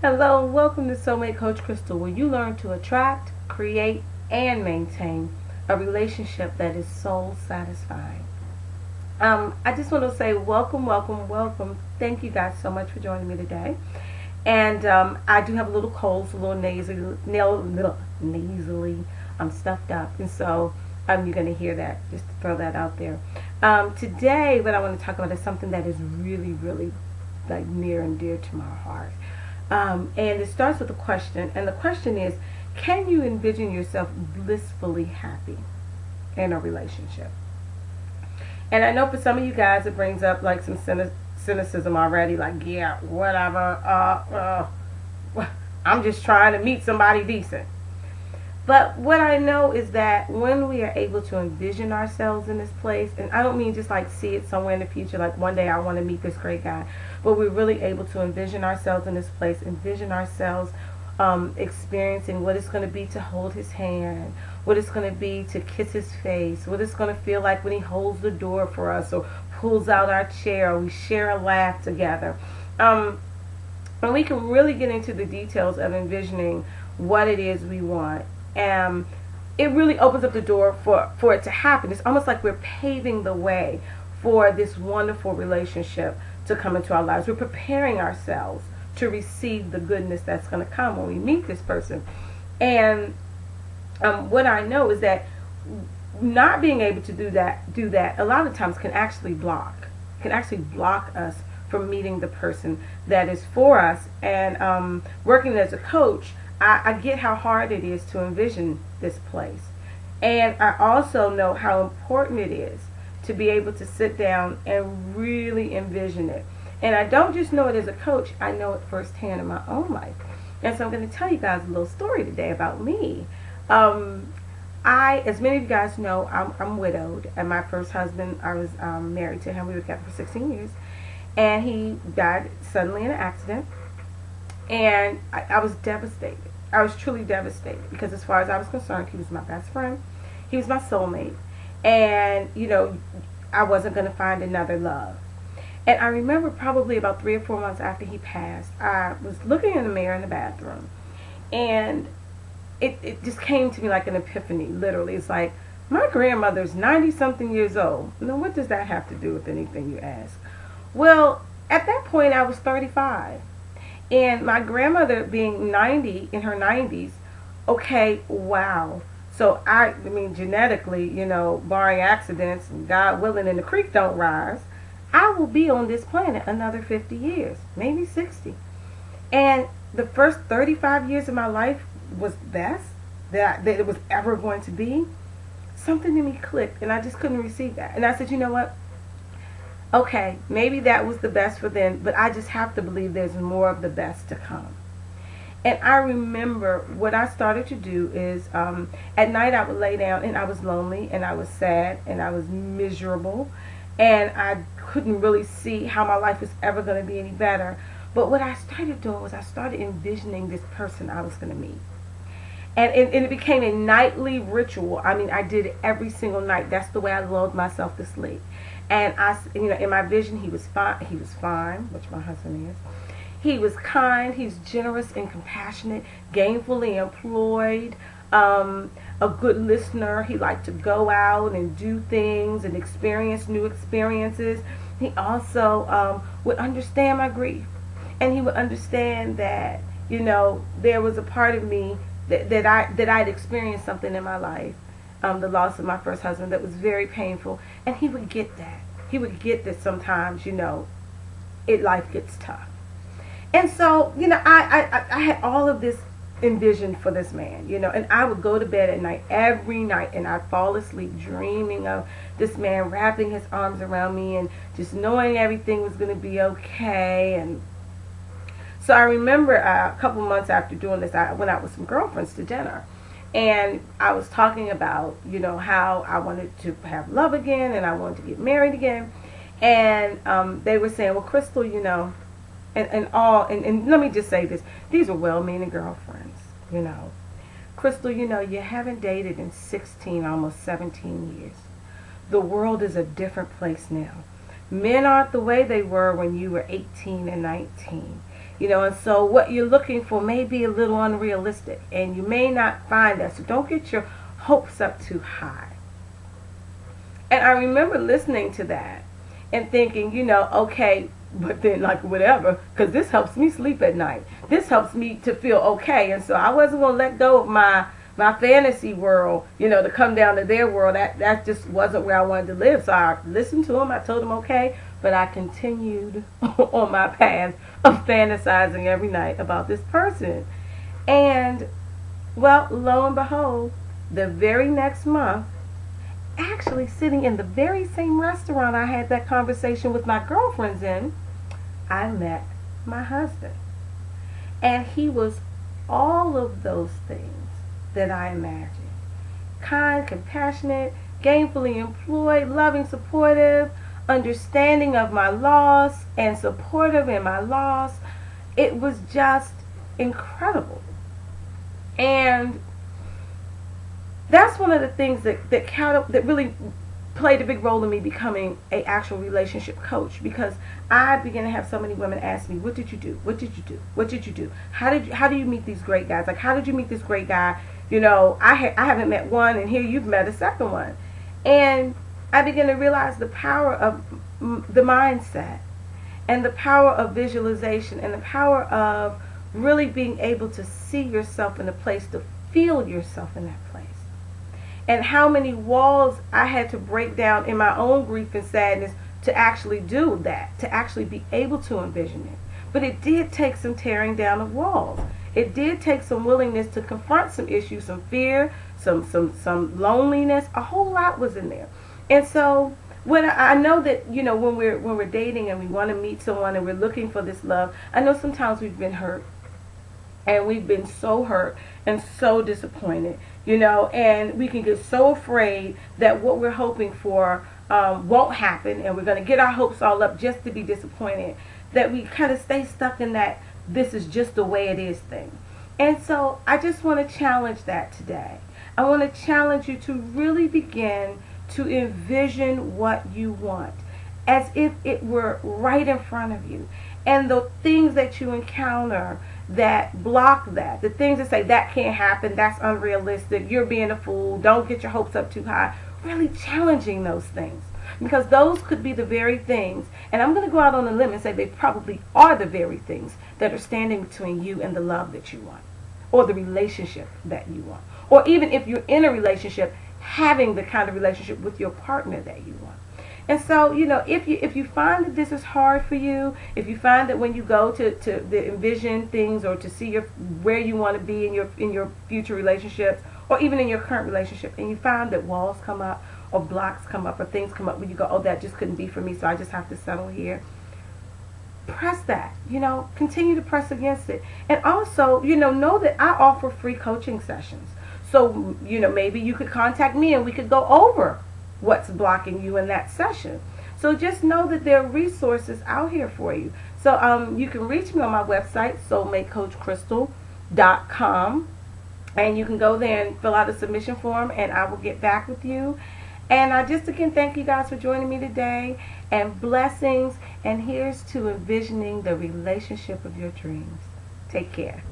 Hello, welcome to Soulmate Coach Crystal, where you learn to attract, create, and maintain a relationship that is soul satisfying. I just want to say welcome, welcome, welcome. Thank you guys so much for joining me today. And I do have a little cold, so a little nasally. I'm stuffed up, and so you're going to hear that. Just to throw that out there. Today, what I want to talk about is something that is really, really like near and dear to my heart. And it starts with a question, and the question is, can you envision yourself blissfully happy in a relationship? And I know for some of you guys it brings up like some cynicism already, like, yeah, whatever, I'm just trying to meet somebody decent. But what I know is that when we are able to envision ourselves in this place, and I don't mean just like see it somewhere in the future, like one day I want to meet this great guy, but we're really able to envision ourselves in this place, envision ourselves experiencing what it's going to be to hold his hand, what it's going to be to kiss his face, what it's going to feel like when he holds the door for us or pulls out our chair, or we share a laugh together. And we can really get into the details of envisioning what it is we want. It really opens up the door for it to happen. It's almost like we're paving the way for this wonderful relationship to come into our lives. We're preparing ourselves to receive the goodness that's going to come when we meet this person. And what I know is that not being able to do that a lot of times can actually block us from meeting the person that is for us. And working as a coach, I get how hard it is to envision this place. And I also know how important it is to be able to sit down and really envision it. And I don't just know it as a coach, I know it firsthand in my own life. And so I'm going to tell you guys a little story today about me. As many of you guys know, I'm widowed. And my first husband, I was married to him. We were together for 16 years. And he died suddenly in an accident. And I was devastated. I was truly devastated because as far as I was concerned, he was my best friend. He was my soulmate. And, I wasn't going to find another love. And I remember probably about 3 or 4 months after he passed, I was looking in the mirror in the bathroom. And it just came to me like an epiphany, literally. It's like, my grandmother's 90-something years old. Now, what does that have to do with anything, you ask? Well, at that point, I was 35. And my grandmother being 90, in her 90s, okay, wow. So, I mean, genetically, barring accidents, and God willing, and the creek don't rise, I will be on this planet another 50 years, maybe 60. And the first 35 years of my life was best that it was ever going to be. Something in me clicked, and I just couldn't receive that. And I said, you know what? Okay, maybe that was the best for then, but I just have to believe there's more of the best to come. And I remember what I started to do is at night I would lay down and I was lonely and I was sad and I was miserable and I couldn't really see how my life was ever going to be any better. But what I started doing was I started envisioning this person I was going to meet. And it became a nightly ritual. I mean, I did it every single night. That's the way I lulled myself to sleep. And in my vision, he was fine, which my husband is. He was kind. He's generous and compassionate, gainfully employed, a good listener. He liked to go out and do things and experience new experiences. He also would understand my grief, and he would understand that there was a part of me that I'd experienced something in my life, the loss of my first husband, that was very painful, and he would get that. He would get that sometimes, life gets tough. And so, I had all of this envisioned for this man, and I would go to bed at night, every night, and I'd fall asleep dreaming of this man wrapping his arms around me and just knowing everything was going to be okay. And so I remember a couple months after doing this, I went out with some girlfriends to dinner. And I was talking about, how I wanted to have love again and I wanted to get married again. And they were saying, well, Crystal, and let me just say this. These are well-meaning girlfriends, Crystal, you haven't dated in 16, almost 17 years. The world is a different place now. Men aren't the way they were when you were 18 and 19. And so what you're looking for may be a little unrealistic, and you may not find that. So don't get your hopes up too high. And I remember listening to that and thinking, okay, but then like whatever, because this helps me sleep at night. This helps me to feel okay. And so I wasn't going to let go of my fantasy world, to come down to their world. That just wasn't where I wanted to live. So I listened to them. I told them okay, but I continued on my path of fantasizing every night about this person. And, well, lo and behold, the very next month, actually sitting in the very same restaurant I had that conversation with my girlfriends in, I met my husband. And he was all of those things that I imagined. Kind, compassionate, gainfully employed, loving, supportive, understanding of my loss, and supportive in my loss. It was just incredible. And that's one of the things that really played a big role in me becoming an actual relationship coach, because I began to have so many women ask me, what did you do? What did you do? What did you do? How do you meet these great guys? Like, how did you meet this great guy? I haven't met one, and here you've met a second one. And I began to realize the power of the mindset, and the power of visualization, and the power of really being able to see yourself in a place, to feel yourself in that place. And how many walls I had to break down in my own grief and sadness to actually do that, to actually be able to envision it. But it did take some tearing down of walls. It did take some willingness to confront some issues, some fear, some loneliness. A whole lot was in there. And so when I know that, when we're dating and we want to meet someone and we're looking for this love, I know sometimes we've been hurt. And we've been so hurt and so disappointed, and we can get so afraid that what we're hoping for won't happen, and we're going to get our hopes all up just to be disappointed, that we kind of stay stuck in that this is just the way it is thing. And so I just want to challenge that today. I want to challenge you to really begin to envision what you want as if it were right in front of you. And the things that you encounter that block that, the things that say that can't happen, that's unrealistic, you're being a fool, don't get your hopes up too high, really challenging those things, because those could be the very things, and I'm going to go out on a limb and say they probably are the very things that are standing between you and the love that you want, or the relationship that you want, or even if you're in a relationship, having the kind of relationship with your partner that you want. And so, if you find that this is hard for you, if you find that when you go to envision things, or to see where you want to be in your future relationships, or even in your current relationship, and you find that walls come up, or blocks come up, or things come up where you go, oh, that just couldn't be for me, so I just have to settle here. Press that, continue to press against it. And also, know that I offer free coaching sessions. So, maybe you could contact me and we could go over what's blocking you in that session. So just know that there are resources out here for you. So you can reach me on my website, soulmatecoachcrystal.com, and you can go there and fill out a submission form, and I will get back with you. And I just again thank you guys for joining me today, and blessings, and here's to envisioning the relationship of your dreams. Take care.